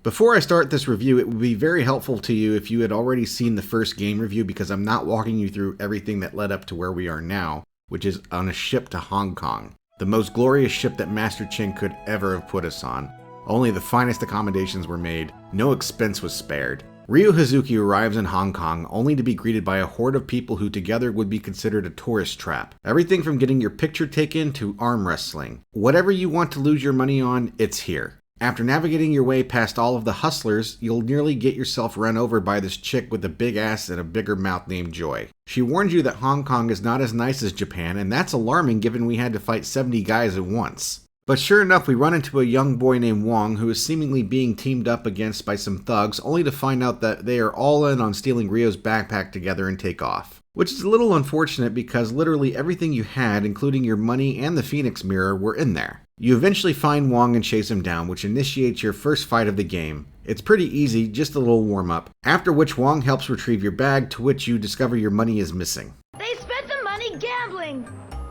Before I start this review, it would be very helpful to you if you had already seen the first game review, because I'm not walking you through everything that led up to where we are now, which is on a ship to Hong Kong. The most glorious ship that Master Chen could ever have put us on. Only the finest accommodations were made, no expense was spared. Ryo Hazuki arrives in Hong Kong only to be greeted by a horde of people who together would be considered a tourist trap. Everything from getting your picture taken to arm wrestling. Whatever you want to lose your money on, it's here. After navigating your way past all of the hustlers, you'll nearly get yourself run over by this chick with a big ass and a bigger mouth named Joy. She warns you that Hong Kong is not as nice as Japan, and that's alarming given we had to fight 70 guys at once. But sure enough, we run into a young boy named Wong who is seemingly being teamed up against by some thugs, only to find out that they are all in on stealing Ryo's backpack together and take off. Which is a little unfortunate because literally everything you had, including your money and the Phoenix Mirror, were in there. You eventually find Wong and chase him down, which initiates your first fight of the game. It's pretty easy, just a little warm-up, after which Wong helps retrieve your bag, to which you discover your money is missing. They spent the money gambling!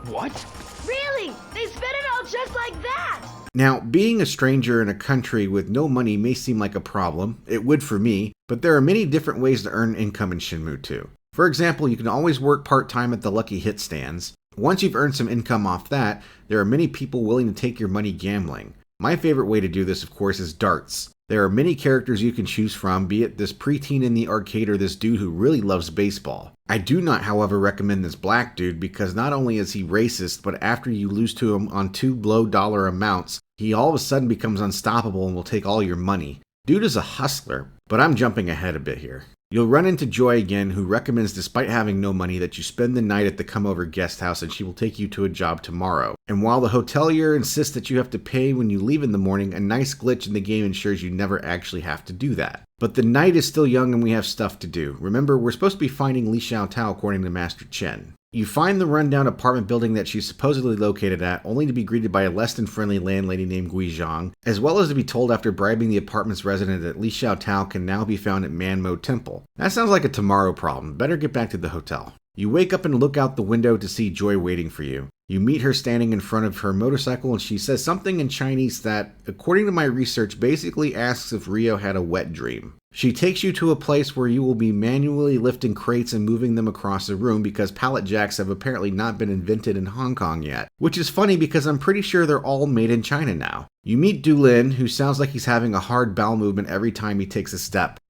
What? Really? They spent it all just like that! Now, being a stranger in a country with no money may seem like a problem. It would for me, but there are many different ways to earn income in Shenmue 2. For example, you can always work part-time at the Lucky Hit stands. Once you've earned some income off that, there are many people willing to take your money gambling. My favorite way to do this, of course, is darts. There are many characters you can choose from, be it this preteen in the arcade or this dude who really loves baseball. I do not, however, recommend this black dude because not only is he racist, but after you lose to him on 2 low dollar amounts, he all of a sudden becomes unstoppable and will take all your money. Dude is a hustler, but I'm jumping ahead a bit here. You'll run into Joy again, who recommends, despite having no money, that you spend the night at the come-over guest house and she will take you to a job tomorrow. And while the hotelier insists that you have to pay when you leave in the morning, a nice glitch in the game ensures you never actually have to do that. But the night is still young and we have stuff to do. Remember, we're supposed to be finding Li Xiaotao according to Master Chen. You find the rundown apartment building that she's supposedly located at, only to be greeted by a less than friendly landlady named Gui Zhang, as well as to be told after bribing the apartment's resident that Li Xiaotao can now be found at Manmo Temple. That sounds like a tomorrow problem. Better get back to the hotel. You wake up and look out the window to see Joy waiting for you. You meet her standing in front of her motorcycle and she says something in Chinese that, according to my research, basically asks if Ryo had a wet dream. She takes you to a place where you will be manually lifting crates and moving them across the room because pallet jacks have apparently not been invented in Hong Kong yet. Which is funny because I'm pretty sure they're all made in China now. You meet Guilin, who sounds like he's having a hard bowel movement every time he takes a step.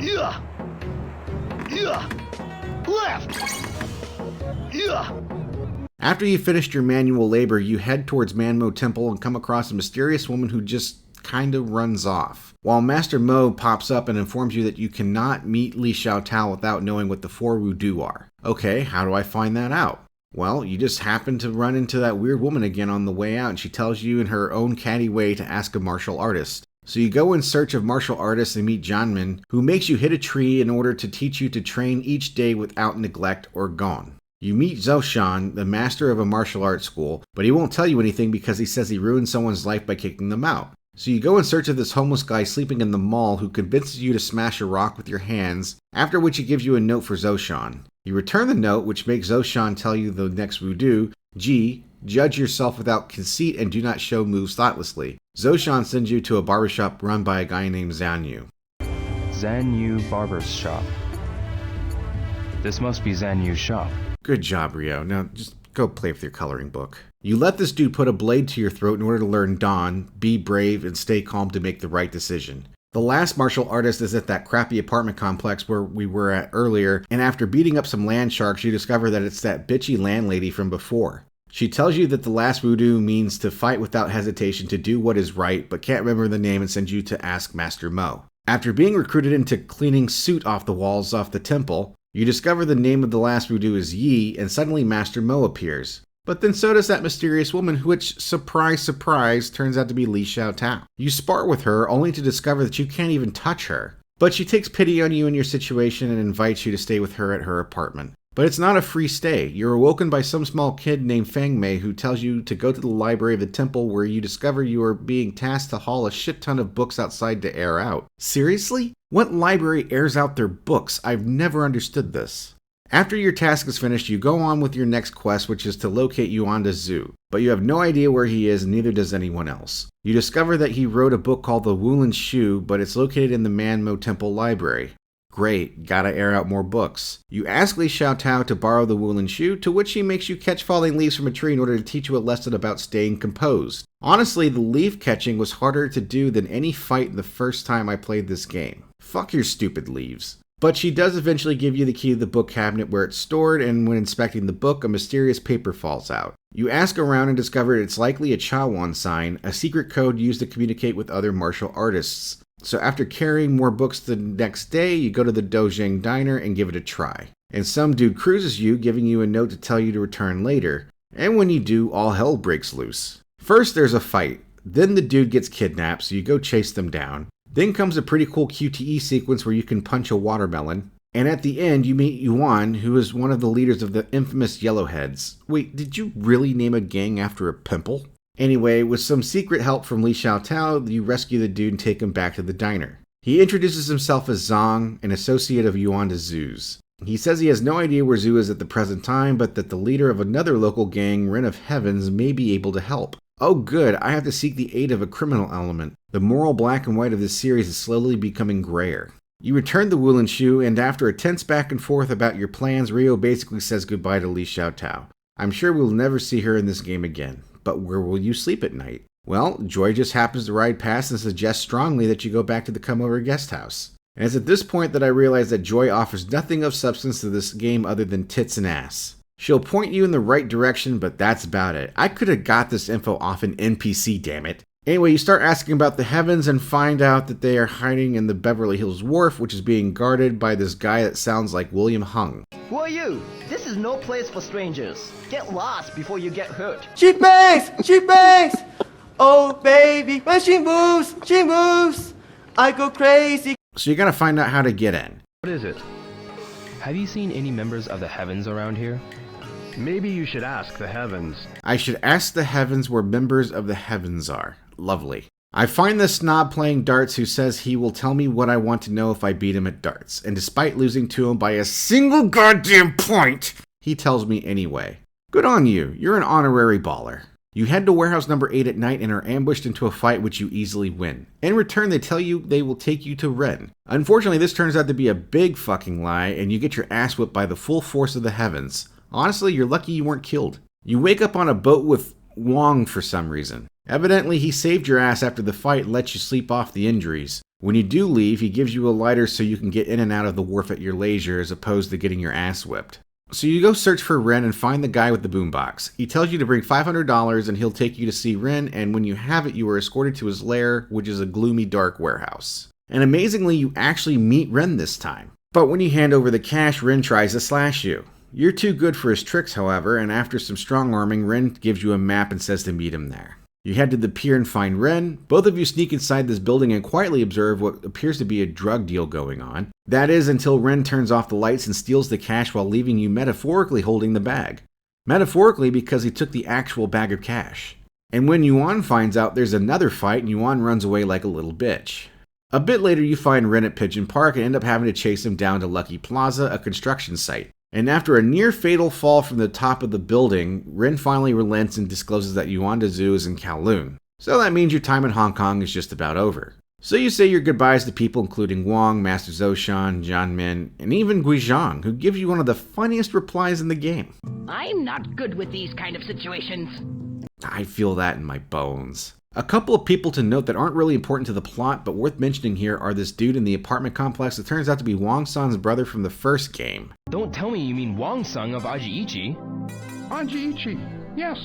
Yeah. Yeah. Left. Yeah. After you finished your manual labor, you head towards Manmo Temple and come across a mysterious woman who just kinda runs off. While Master Mo pops up and informs you that you cannot meet Li Xiaotao without knowing what the 4 Wudu are. Okay, how do I find that out? Well, you just happen to run into that weird woman again on the way out and she tells you in her own catty way to ask a martial artist. So you go in search of martial artists and meet Janmin, who makes you hit a tree in order to teach you to train each day without neglect or gone. You meet Zoshan, the master of a martial arts school, but he won't tell you anything because he says he ruined someone's life by kicking them out. So you go in search of this homeless guy sleeping in the mall who convinces you to smash a rock with your hands, after which he gives you a note for Zoshan. You return the note, which makes Zoshan tell you the next Wudu, G, judge yourself without conceit and do not show moves thoughtlessly. Zoshan sends you to a barbershop run by a guy named Zanyu. Zanyu Barber's Shop. This must be Zanyu's shop. Good job, Ryo. Now just go play with your coloring book. You let this dude put a blade to your throat in order to learn Dawn, be brave, and stay calm to make the right decision. The last martial artist is at that crappy apartment complex where we were at earlier, and after beating up some land sharks, you discover that it's that bitchy landlady from before. She tells you that the last Wudu means to fight without hesitation to do what is right, but can't remember the name and sends you to ask Master Mo. After being recruited into cleaning soot off the walls off the temple, you discover the name of the last Wudu is Yi, and suddenly Master Mo appears. But then so does that mysterious woman, which, surprise, surprise, turns out to be Li Xiaotao. You spar with her, only to discover that you can't even touch her. But she takes pity on you and your situation and invites you to stay with her at her apartment. But it's not a free stay. You're awoken by some small kid named Fang Mei who tells you to go to the library of the temple where you discover you are being tasked to haul a shit ton of books outside to air out. Seriously? What library airs out their books? I've never understood this. After your task is finished, you go on with your next quest, which is to locate Yuanda Zhu, but you have no idea where he is and neither does anyone else. You discover that he wrote a book called the Wulan Shu, but it's located in the Manmo Temple Library. Great, gotta air out more books. You ask Li Xiaotao to borrow the Wulan Shu, to which he makes you catch falling leaves from a tree in order to teach you a lesson about staying composed. Honestly, the leaf catching was harder to do than any fight the first time I played this game. Fuck your stupid leaves. But she does eventually give you the key to the book cabinet where it's stored, and when inspecting the book, a mysterious paper falls out. You ask around and discover it's likely a Chawan sign, a secret code used to communicate with other martial artists. So after carrying more books the next day, you go to the Dojang Diner and give it a try. And some dude cruises you, giving you a note to tell you to return later. And when you do, all hell breaks loose. First there's a fight, then the dude gets kidnapped, so you go chase them down. Then comes a pretty cool QTE sequence where you can punch a watermelon. And at the end, you meet Yuan, who is one of the leaders of the infamous Yellowheads. Wait, did you really name a gang after a pimple? Anyway, with some secret help from Li Xiaotao, you rescue the dude and take him back to the diner. He introduces himself as Zhang, an associate of Yuanda Zhu's. He says he has no idea where Zhu is at the present time, but that the leader of another local gang, Ren of Heavens, may be able to help. Oh good, I have to seek the aid of a criminal element. The moral black and white of this series is slowly becoming grayer. You return the Wulan Shu, and after a tense back and forth about your plans, Rio basically says goodbye to Li Xiaotao. I'm sure we'll never see her in this game again. But where will you sleep at night? Well, Joy just happens to ride past and suggests strongly that you go back to the Come-Over guest house. And it's at this point that I realize that Joy offers nothing of substance to this game other than tits and ass. She'll point you in the right direction, but that's about it. I could have got this info off an NPC, damn it. Anyway, you start asking about the Heavens and find out that they are hiding in the Beverly Hills Wharf, which is being guarded by this guy that sounds like William Hung. Who are you? This is no place for strangers. Get lost before you get hurt. She bangs! She bangs! Oh baby, when she moves, I go crazy. So you gotta find out how to get in. What is it? Have you seen any members of the Heavens around here? Maybe you should ask the Heavens. I should ask the Heavens where members of the Heavens are. Lovely. I find this snob playing darts who says he will tell me what I want to know if I beat him at darts. And despite losing to him by a single goddamn point, he tells me anyway. Good on you. You're an honorary baller. You head to warehouse number 8 at night and are ambushed into a fight which you easily win. In return, they tell you they will take you to Ren. Unfortunately, this turns out to be a big fucking lie, and you get your ass whipped by the full force of the Heavens. Honestly, you're lucky you weren't killed. You wake up on a boat with Wong for some reason. Evidently, he saved your ass after the fight and lets you sleep off the injuries. When you do leave, he gives you a lighter so you can get in and out of the wharf at your leisure as opposed to getting your ass whipped. So you go search for Ren and find the guy with the boombox. He tells you to bring $500 and he'll take you to see Ren, and when you have it, you are escorted to his lair, which is a gloomy, dark warehouse. And amazingly, you actually meet Ren this time. But when you hand over the cash, Ren tries to slash you. You're too good for his tricks, however, and after some strong arming, Ren gives you a map and says to meet him there. You head to the pier and find Ren. Both of you sneak inside this building and quietly observe what appears to be a drug deal going on. That is until Ren turns off the lights and steals the cash while leaving you metaphorically holding the bag. Metaphorically because he took the actual bag of cash. And when Yuan finds out there's another fight, and Yuan runs away like a little bitch. A bit later you find Ren at Pigeon Park and end up having to chase him down to Lucky Plaza, a construction site. And after a near-fatal fall from the top of the building, Ren finally relents and discloses that Yuanda Zhu is in Kowloon. So that means your time in Hong Kong is just about over. So you say your goodbyes to people including Wong, Master Zoshan, Jianmin, and even Guizhang, who gives you one of the funniest replies in the game. I'm not good with these kind of situations. I feel that in my bones. A couple of people to note that aren't really important to the plot, but worth mentioning here are this dude in the apartment complex that turns out to be Wong San's brother from the first game. Don't tell me you mean Wang Sung of Ajiichi. Ajiichi. Yes,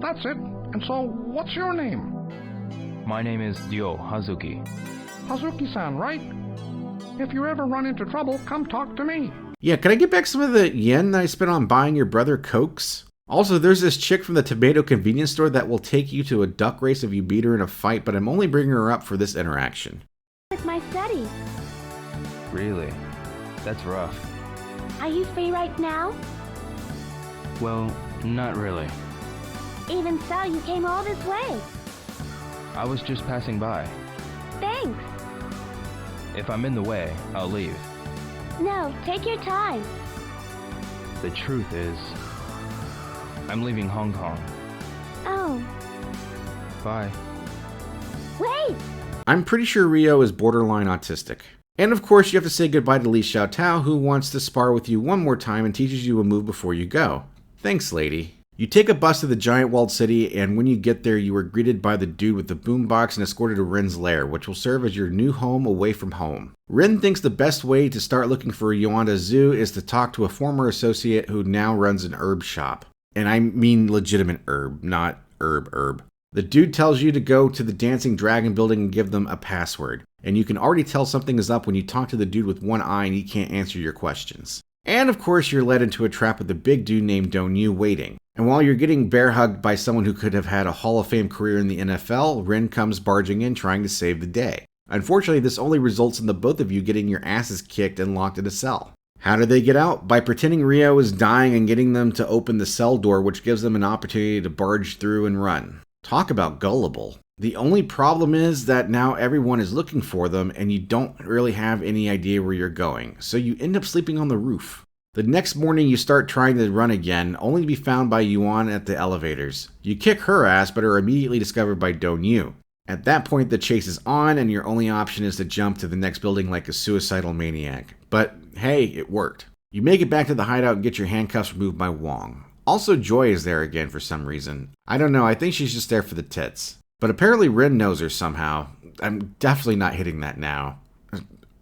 that's it. And so, what's your name? My name is Ryo Hazuki. Hazuki-san, right? If you ever run into trouble, come talk to me. Yeah, can I get back some of the yen that I spent on buying your brother Cokes? Also, there's this chick from the tomato convenience store that will take you to a duck race if you beat her in a fight, but I'm only bringing her up for this interaction. With my studies. Really? That's rough. Are you free right now? Well, not really. Even so, you came all this way. I was just passing by. Thanks. If I'm in the way, I'll leave. No, take your time. The truth is, I'm leaving Hong Kong. Oh, Bye. wait! I'm pretty sure Rio is borderline autistic. And of course, you have to say goodbye to Li Xiaotao, who wants to spar with you one more time and teaches you a move before you go. Thanks, lady. You take a bus to the giant walled city, and when you get there, you are greeted by the dude with the boombox and escorted to Ren's lair, which will serve as your new home away from home. Ren thinks the best way to start looking for Yuanda Zhu is to talk to a former associate who now runs an herb shop. And I mean legitimate herb, not herb. The dude tells you to go to the Dancing Dragon building and give them a password. And you can already tell something is up when you talk to the dude with one eye and he can't answer your questions. And of course, you're led into a trap with a big dude named Dongyu waiting. And while you're getting bear hugged by someone who could have had a Hall of Fame career in the NFL, Ren comes barging in trying to save the day. Unfortunately, this only results in the both of you getting your asses kicked and locked in a cell. How do they get out? By pretending Rio is dying and getting them to open the cell door, which gives them an opportunity to barge through and run. Talk about gullible. The only problem is that now everyone is looking for them and you don't really have any idea where you're going, so you end up sleeping on the roof. The next morning you start trying to run again, only to be found by Yuan at the elevators. You kick her ass, but are immediately discovered by Dongyu. At that point the chase is on and your only option is to jump to the next building like a suicidal maniac. But hey, it worked. You make it back to the hideout and get your handcuffs removed by Wong. Also, Joy is there again for some reason. I don't know, I think she's just there for the tits. But apparently Ren knows her somehow. I'm definitely not hitting that now.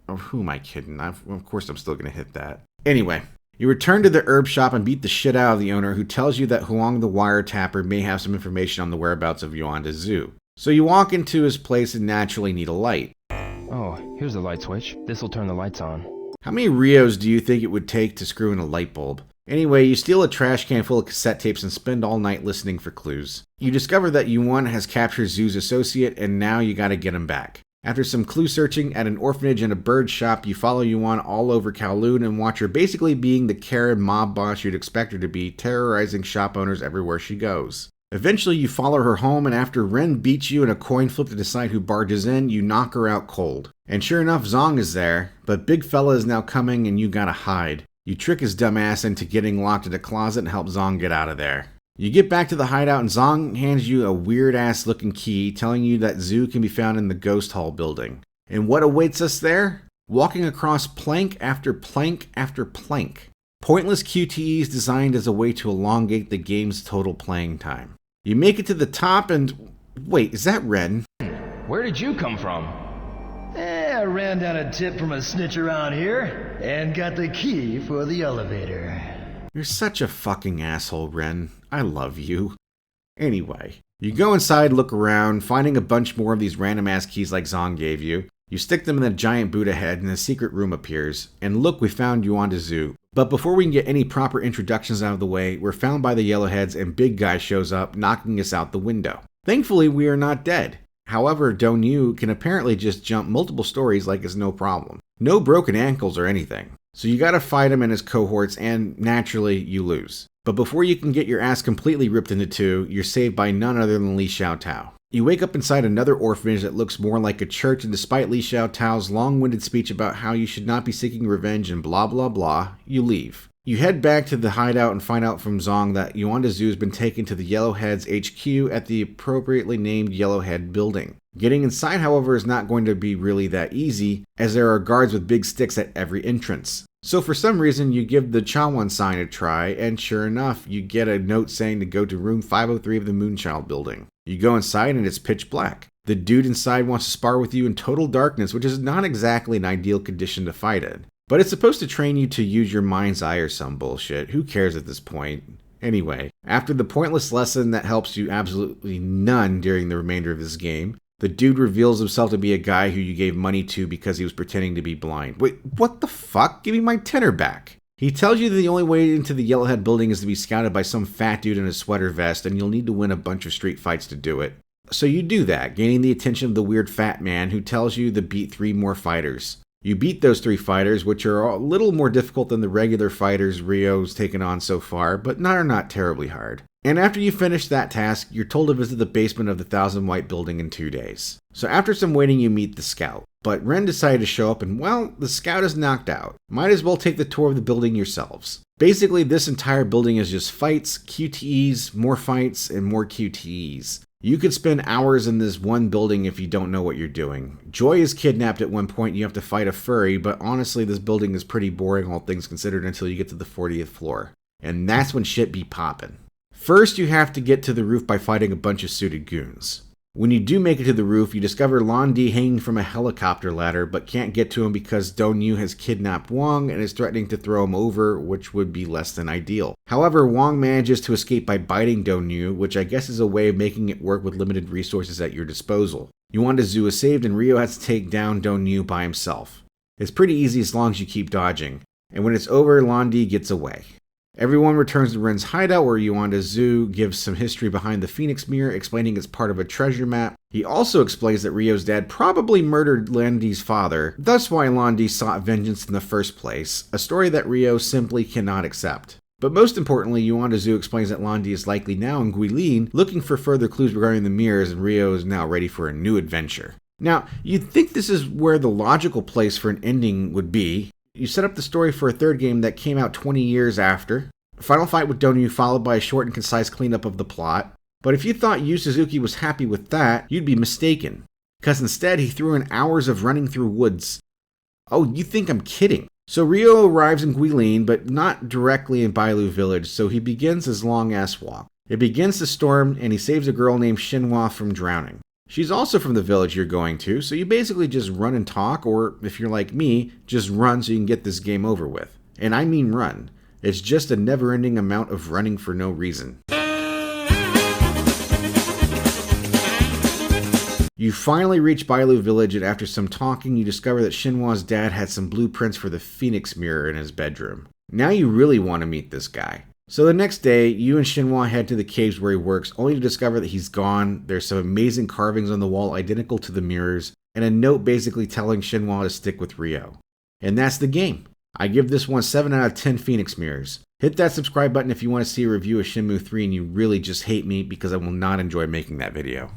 Who am I kidding? Of course I'm still going to hit that. Anyway, you return to the herb shop and beat the shit out of the owner, who tells you that Huang the wiretapper may have some information on the whereabouts of Yuanda Zhu. So you walk into his place and naturally need a light. Oh, here's the light switch. This'll turn the lights on. How many Rios do you think it would take to screw in a light bulb? Anyway, you steal a trash can full of cassette tapes and spend all night listening for clues. You discover that Yuan has captured Zhu's associate, and now you gotta get him back. After some clue searching at an orphanage and a bird shop, you follow Yuan all over Kowloon and watch her basically being the Karen mob boss you'd expect her to be, terrorizing shop owners everywhere she goes. Eventually, you follow her home, and after Ren beats you in a coin flip to decide who barges in, you knock her out cold. And sure enough, Zong is there, but Big Fella is now coming and you gotta hide. You trick his dumb ass into getting locked in a closet and help Zong get out of there. You get back to the hideout and Zong hands you a weird-ass looking key telling you that Zhu can be found in the Ghost Hall building. And what awaits us there? Walking across plank after plank after plank. Pointless QTEs designed as a way to elongate the game's total playing time. You make it to the top and... Wait, is that Ren? Where did you come from? I ran down a tip from a snitch around here and got the key for the elevator. You're such a fucking asshole, Ren. I love you. Anyway, you go inside, look around, finding a bunch more of these random-ass keys like Zong gave you. You stick them in the giant Buddha head and a secret room appears. And look, we found Yuanda Zhu. But before we can get any proper introductions out of the way, we're found by the Yellowheads and Big Guy shows up, knocking us out the window. Thankfully, we are not dead. However, Dongyu can apparently just jump multiple stories like it's no problem. No broken ankles or anything. So you gotta fight him and his cohorts, and naturally, you lose. But before you can get your ass completely ripped into two, you're saved by none other than Li Xiaotao. You wake up inside another orphanage that looks more like a church, and despite Li Xiaotao's long-winded speech about how you should not be seeking revenge and blah blah blah, you leave. You head back to the hideout and find out from Zong that Yuanda Zhu has been taken to the Yellowhead's HQ at the appropriately named Yellowhead building. Getting inside, however, is not going to be really that easy, as there are guards with big sticks at every entrance. So for some reason, you give the Chawan sign a try, and sure enough, you get a note saying to go to room 503 of the Moonchild building. You go inside and it's pitch black. The dude inside wants to spar with you in total darkness, which is not exactly an ideal condition to fight in. But it's supposed to train you to use your mind's eye or some bullshit. Who cares at this point? Anyway, after the pointless lesson that helps you absolutely none during the remainder of this game, the dude reveals himself to be a guy who you gave money to because he was pretending to be blind. Wait, what the fuck? Give me my tenner back. He tells you that the only way into the Yellowhead building is to be scouted by some fat dude in a sweater vest, and you'll need to win a bunch of street fights to do it. So you do that, gaining the attention of the weird fat man who tells you to beat 3 more fighters. You beat those 3 fighters, which are a little more difficult than the regular fighters Rio's taken on so far, but are not terribly hard. And after you finish that task, you're told to visit the basement of the Thousand White building in 2 days. So after some waiting, you meet the scout. But Ren decided to show up and, well, the scout is knocked out. Might as well take the tour of the building yourselves. Basically, this entire building is just fights, QTEs, more fights, and more QTEs. You could spend hours in this one building if you don't know what you're doing. Joy is kidnapped at one point and you have to fight a furry, but honestly this building is pretty boring all things considered until you get to the 40th floor. And that's when shit be poppin'. First you have to get to the roof by fighting a bunch of suited goons. When you do make it to the roof, you discover Londi hanging from a helicopter ladder, but can't get to him because Dongyu has kidnapped Wong and is threatening to throw him over, which would be less than ideal. However, Wong manages to escape by biting Dongyu, which I guess is a way of making it work with limited resources at your disposal. Yuanda Zhu is saved and Ryo has to take down Dongyu by himself. It's pretty easy as long as you keep dodging, and when it's over, Londi gets away. Everyone returns to Ren's hideout where Yuanda Zhu gives some history behind the Phoenix Mirror, explaining it's part of a treasure map. He also explains that Ryo's dad probably murdered Landi's father, thus why Londi sought vengeance in the first place, a story that Ryo simply cannot accept. But most importantly, Yuanda Zhu explains that Londi is likely now in Guilin, looking for further clues regarding the mirrors, and Ryo is now ready for a new adventure. Now, you'd think this is where the logical place for an ending would be. You set up the story for a third game that came out 20 years after. Final fight with Dongyu followed by a short and concise cleanup of the plot. But if you thought Yu Suzuki was happy with that, you'd be mistaken. Because instead he threw in hours of running through woods. Oh, you think I'm kidding. So Ryo arrives in Guilin, but not directly in Bailu village, so he begins his long-ass walk. It begins to storm, and he saves a girl named Shenmue from drowning. She's also from the village you're going to, so you basically just run and talk, or if you're like me, just run so you can get this game over with. And I mean run. It's just a never-ending amount of running for no reason. You finally reach Bailu village, and after some talking, you discover that Shenmue's dad had some blueprints for the Phoenix Mirror in his bedroom. Now you really want to meet this guy. So the next day, you and Shenmue head to the caves where he works, only to discover that he's gone. There's some amazing carvings on the wall identical to the mirrors, and a note basically telling Shenmue to stick with Ryo. And that's the game. I give this one 7 out of 10 Phoenix Mirrors. Hit that subscribe button if you want to see a review of Shenmue 3 and you really just hate me because I will not enjoy making that video.